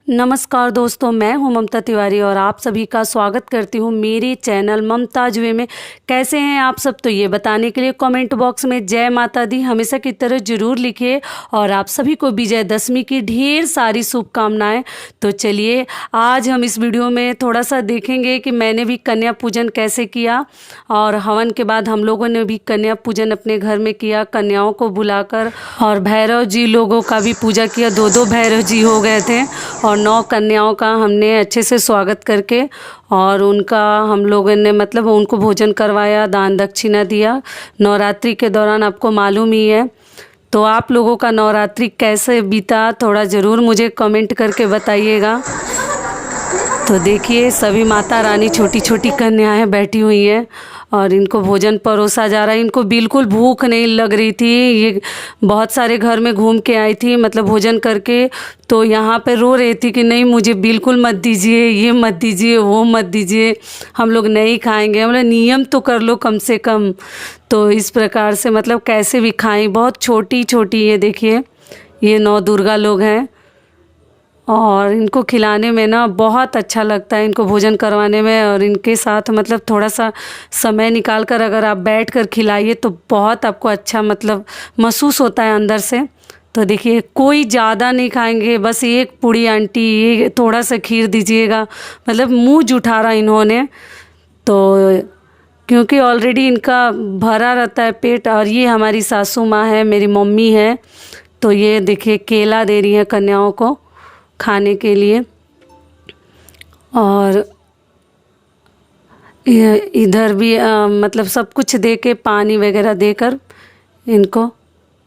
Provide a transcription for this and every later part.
नमस्कार दोस्तों, मैं हूं ममता तिवारी और आप सभी का स्वागत करती हूं मेरे चैनल ममताज वे में। कैसे हैं आप सब? तो ये बताने के लिए कमेंट बॉक्स में जय माता दी हमेशा की तरह ज़रूर लिखिए और आप सभी को विजयदशमी की ढेर सारी शुभकामनाएं। तो चलिए आज हम इस वीडियो में थोड़ा सा देखेंगे कि मैंने भी कन्या पूजन कैसे किया और हवन के बाद हम लोगों ने भी कन्या पूजन अपने घर में किया, कन्याओं को बुलाकर। और भैरव जी लोगों का भी पूजा किया, दो भैरव जी हो गए थे और 9 कन्याओं का हमने अच्छे से स्वागत करके और उनका हम लोगों ने मतलब उनको भोजन करवाया, दान दक्षिणा दिया। नवरात्रि के दौरान आपको मालूम ही है। तो आप लोगों का नवरात्रि कैसे बीता थोड़ा ज़रूर मुझे कमेंट करके बताइएगा। तो देखिए सभी माता रानी छोटी छोटी कन्याएं बैठी हुई हैं और इनको भोजन परोसा जा रहा है। इनको बिल्कुल भूख नहीं लग रही थी। ये बहुत सारे घर में घूम के आई थी मतलब भोजन करके, तो यहाँ पे रो रही थी कि नहीं मुझे बिल्कुल मत दीजिए, ये मत दीजिए, वो मत दीजिए, हम लोग नहीं खाएंगे। हम लोग नियम तो कर लो कम से कम। तो इस प्रकार से मतलब कैसे भी खाएं। बहुत छोटी छोटी ये देखिए, ये 9 दुर्गा लोग हैं और इनको खिलाने में ना बहुत अच्छा लगता है, इनको भोजन करवाने में। और इनके साथ मतलब थोड़ा सा समय निकाल कर अगर आप बैठ कर खिलाइए तो बहुत आपको अच्छा मतलब महसूस होता है अंदर से। तो देखिए कोई ज़्यादा नहीं खाएंगे, बस एक पूड़ी आंटी ये थोड़ा सा खीर दीजिएगा, मतलब मुँह जुठा रहा इन्होंने। तो क्योंकि ऑलरेडी इनका भरा रहता है पेट। और ये हमारी सासू माँ है, मेरी मम्मी है। तो ये देखिए केला दे रही है कन्याओं को खाने के लिए। और इधर भी मतलब सब कुछ दे के पानी वगैरह देकर इनको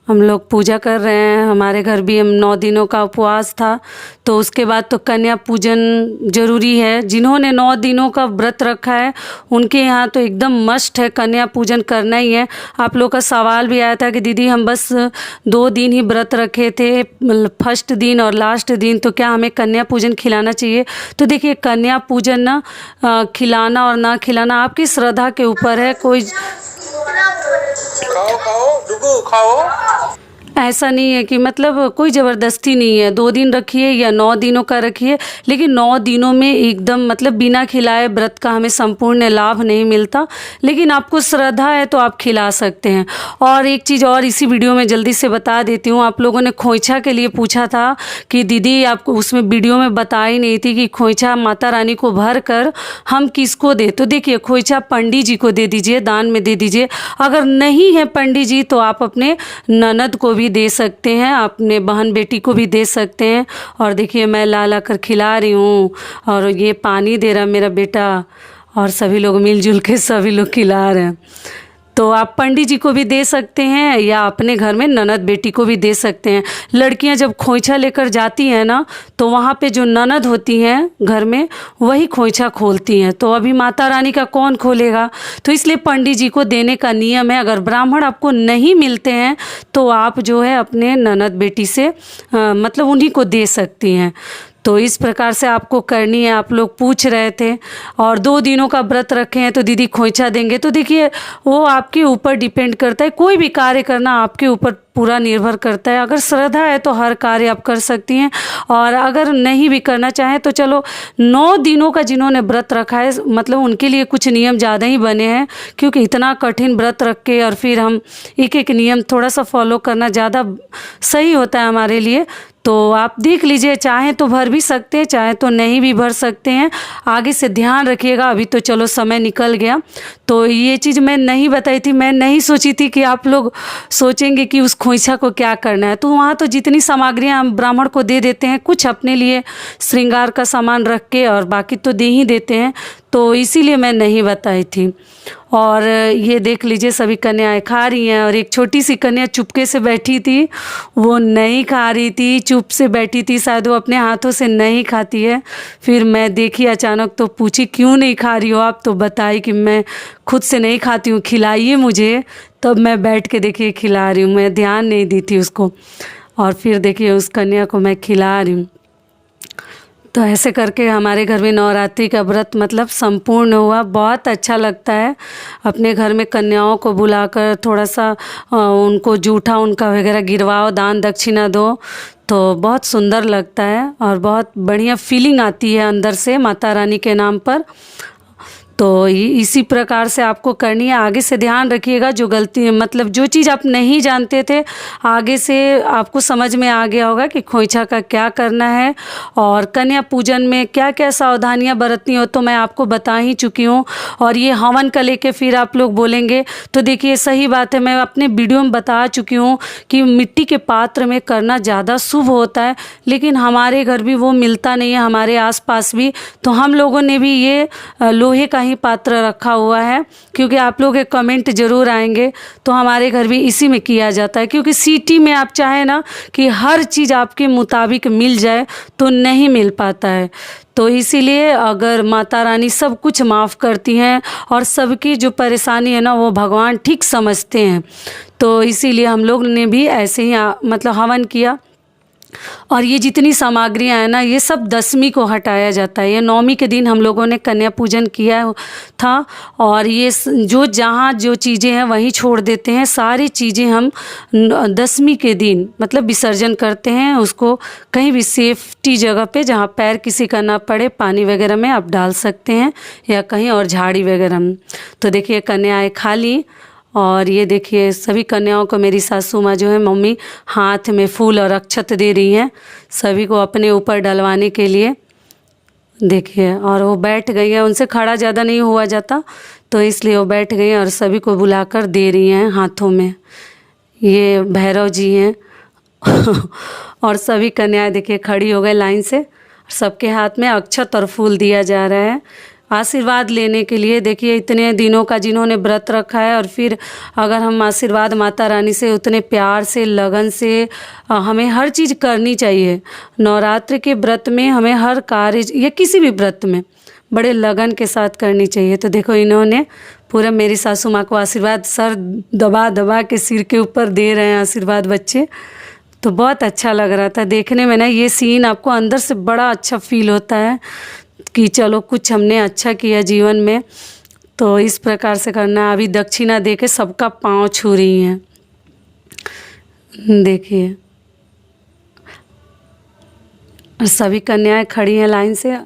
हम लोग पूजा कर रहे हैं। हमारे घर भी हम 9 दिनों का उपवास था। तो उसके बाद तो कन्या पूजन ज़रूरी है। जिन्होंने 9 दिनों का व्रत रखा है उनके यहाँ तो एकदम मस्ट है, कन्या पूजन करना ही है। आप लोग का सवाल भी आया था कि दीदी हम बस 2 दिन ही व्रत रखे थे, फर्स्ट दिन और लास्ट दिन, तो क्या हमें कन्या पूजन खिलाना चाहिए? तो देखिए कन्या पूजन ना खिलाना और ना खिलाना आपकी श्रद्धा के ऊपर है। कोई खाओ खाओ डुगू खाओ, ऐसा नहीं है कि मतलब कोई ज़बरदस्ती नहीं है। 2 दिन रखिए या 9 दिनों का रखिए, लेकिन 9 दिनों में एकदम मतलब बिना खिलाए व्रत का हमें संपूर्ण लाभ नहीं मिलता। लेकिन आपको श्रद्धा है तो आप खिला सकते हैं। और एक चीज़ और इसी वीडियो में जल्दी से बता देती हूँ। आप लोगों ने खोइछा के लिए पूछा था कि दीदी आपको उसमें वीडियो में बताई नहीं थी कि खोइछा माता रानी को भर कर हम किसको दे। तो देखिए खोइछा पंडित जी को दे दीजिए, दान में दे दीजिए। अगर नहीं है पंडित जी तो आप अपने ननद को भी दे सकते हैं, अपने बहन बेटी को भी दे सकते हैं। और देखिए मैं ला ला कर खिला रही हूँ और ये पानी दे रहा मेरा बेटा और सभी लोग मिलजुल के सभी लोग खिला रहे हैं। तो आप पंडित जी को भी दे सकते हैं या अपने घर में ननद बेटी को भी दे सकते हैं। लड़कियां जब खोइछा लेकर जाती हैं ना तो वहाँ पे जो ननद होती हैं घर में वही खोइछा खोलती हैं। तो अभी माता रानी का कौन खोलेगा? तो इसलिए पंडित जी को देने का नियम है। अगर ब्राह्मण आपको नहीं मिलते हैं तो आप जो है अपने ननद बेटी से मतलब उन्हीं को दे सकती हैं। तो इस प्रकार से आपको करनी है। आप लोग पूछ रहे थे और 2 दिनों का व्रत रखे हैं तो दीदी खोइछा देंगे। तो देखिए वो आपके ऊपर डिपेंड करता है। कोई भी कार्य करना आपके ऊपर पूरा निर्भर करता है। अगर श्रद्धा है तो हर कार्य आप कर सकती हैं और अगर नहीं भी करना चाहें तो चलो 9 दिनों का जिन्होंने व्रत रखा है मतलब उनके लिए कुछ नियम ज़्यादा ही बने हैं, क्योंकि इतना कठिन व्रत रख के और फिर हम एक एक नियम थोड़ा सा फॉलो करना ज़्यादा सही होता है हमारे लिए। तो आप देख लीजिए, चाहें तो भर भी सकते हैं, चाहे तो नहीं भी भर सकते हैं। आगे से ध्यान रखिएगा। अभी तो चलो समय निकल गया। तो ये चीज़ मैं नहीं बताई थी, मैं नहीं सोची थी कि आप लोग सोचेंगे कि उस खोइछा को क्या करना है। तो वहाँ तो जितनी सामग्रियाँ हम ब्राह्मण को दे देते हैं, कुछ अपने लिए श्रृंगार का सामान रख के और बाकी तो दे ही देते हैं। तो इसीलिए मैं नहीं बताई थी। और ये देख लीजिए सभी कन्याएं खा रही हैं और एक छोटी सी कन्या चुपके से बैठी थी, वो नहीं खा रही थी, चुप से बैठी थी। शायद वो अपने हाथों से नहीं खाती है। फिर मैं देखी अचानक तो पूछी क्यों नहीं खा रही हो आप? तो बताई कि मैं खुद से नहीं खाती हूँ, खिलाइए मुझे। तब मैं बैठ के देखिए खिला रही हूँ, मैं ध्यान नहीं दी थी उसको। और फिर देखिए उस कन्या को मैं खिला रही हूँ। तो ऐसे करके हमारे घर में नवरात्रि का व्रत मतलब संपूर्ण हुआ। बहुत अच्छा लगता है अपने घर में कन्याओं को बुलाकर थोड़ा सा उनको जूठा उनका वगैरह गिरवाओ, दान दक्षिणा दो। तो बहुत सुंदर लगता है और बहुत बढ़िया फीलिंग आती है अंदर से माता रानी के नाम पर। तो इसी प्रकार से आपको करनी है। आगे से ध्यान रखिएगा, जो गलती मतलब जो चीज़ आप नहीं जानते थे आगे से आपको समझ में आ गया होगा कि खोइछा का क्या करना है और कन्या पूजन में क्या क्या सावधानियां बरतनी हो तो मैं आपको बता ही चुकी हूँ। और ये हवन का लेके फिर आप लोग बोलेंगे तो देखिए सही बात है, मैं अपने वीडियो में बता चुकी हूँ कि मिट्टी के पात्र में करना ज़्यादा शुभ होता है, लेकिन हमारे घर भी वो मिलता नहीं है, हमारे आसपास भी। तो हम लोगों ने भी ये लोहे का ही पात्र रखा हुआ है, क्योंकि आप लोग एक कमेंट ज़रूर आएंगे। तो हमारे घर भी इसी में किया जाता है, क्योंकि सिटी में आप चाहें ना कि हर चीज़ आपके मुताबिक मिल जाए तो नहीं मिल पाता है। तो इसीलिए अगर माता रानी सब कुछ माफ़ करती हैं और सबकी जो परेशानी है ना वो भगवान ठीक समझते हैं, तो इसीलिए हम लोग ने भी ऐसे ही मतलब हवन किया। और ये जितनी सामग्रियाँ हैं ना ये सब 10वीं को हटाया जाता है। ये 9वीं के दिन हम लोगों ने कन्या पूजन किया था और ये जो जहाँ जो चीज़ें हैं वहीं छोड़ देते हैं। सारी चीज़ें हम 10वीं के दिन मतलब विसर्जन करते हैं, उसको कहीं भी सेफ्टी जगह पे जहाँ पैर किसी का ना पड़े, पानी वगैरह में आप डाल सकते हैं या कहीं और झाड़ी वगैरह में। तो देखिए कन्याएँ खा ली और ये देखिए सभी कन्याओं को मेरी सासू माँ जो है मम्मी हाथ में फूल और अक्षत दे रही हैं सभी को अपने ऊपर डलवाने के लिए। देखिए और वो बैठ गई हैं, उनसे खड़ा ज़्यादा नहीं हुआ जाता तो इसलिए वो बैठ गई हैं और सभी को बुलाकर दे रही हैं हाथों में। ये भैरव जी हैं और सभी कन्याएं देखिए खड़ी हो गए लाइन से, सबके हाथ में अक्षत और फूल दिया जा रहा है आशीर्वाद लेने के लिए। देखिए इतने दिनों का जिन्होंने व्रत रखा है और फिर अगर हम आशीर्वाद माता रानी से उतने प्यार से लगन से हमें हर चीज़ करनी चाहिए। नवरात्र के व्रत में हमें हर कार्य या किसी भी व्रत में बड़े लगन के साथ करनी चाहिए। तो देखो इन्होंने पूरा मेरी सासू माँ को आशीर्वाद सर दबा दबा के सिर के ऊपर दे रहे हैं आशीर्वाद बच्चे। तो बहुत अच्छा लग रहा था देखने में ना, ये सीन आपको अंदर से बड़ा अच्छा फील होता है कि चलो कुछ हमने अच्छा किया जीवन में। तो इस प्रकार से करना। अभी दक्षिणा दे के सबका पाँव छू रही हैं, देखिए सभी कन्याएं खड़ी हैं लाइन से।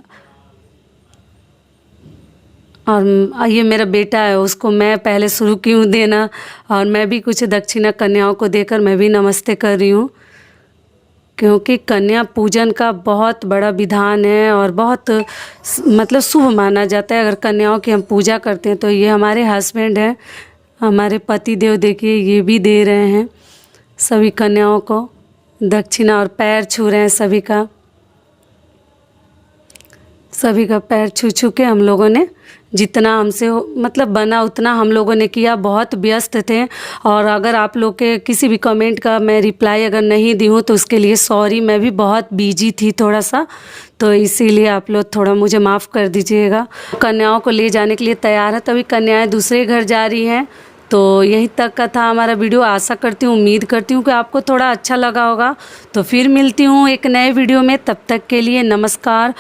और ये मेरा बेटा है, उसको मैं पहले शुरू की हूँ देना और मैं भी कुछ दक्षिणा कन्याओं को देकर मैं भी नमस्ते कर रही हूँ, क्योंकि कन्या पूजन का बहुत बड़ा विधान है और बहुत मतलब शुभ माना जाता है। अगर कन्याओं की हम पूजा करते हैं तो ये हमारे हस्बैंड हैं, हमारे पति देव देखिए ये भी दे रहे हैं सभी कन्याओं को दक्षिणा और पैर छू रहे हैं सभी का पैर छू छू के हम लोगों ने जितना हमसे मतलब बना उतना हम लोगों ने किया। बहुत व्यस्त थे और अगर आप लोग के किसी भी कमेंट का मैं रिप्लाई अगर नहीं दी हूँ तो उसके लिए सॉरी, मैं भी बहुत बिजी थी थोड़ा सा, तो इसीलिए आप लोग थोड़ा मुझे माफ़ कर दीजिएगा। कन्याओं को ले जाने के लिए तैयार है, तभी कन्याएँ दूसरे घर जा रही हैं। तो यहीं तक का था हमारा वीडियो। आशा करती हूँ, उम्मीद करती हूँ कि आपको थोड़ा अच्छा लगा होगा। तो फिर मिलती हूँ एक नए वीडियो में, तब तक के लिए नमस्कार।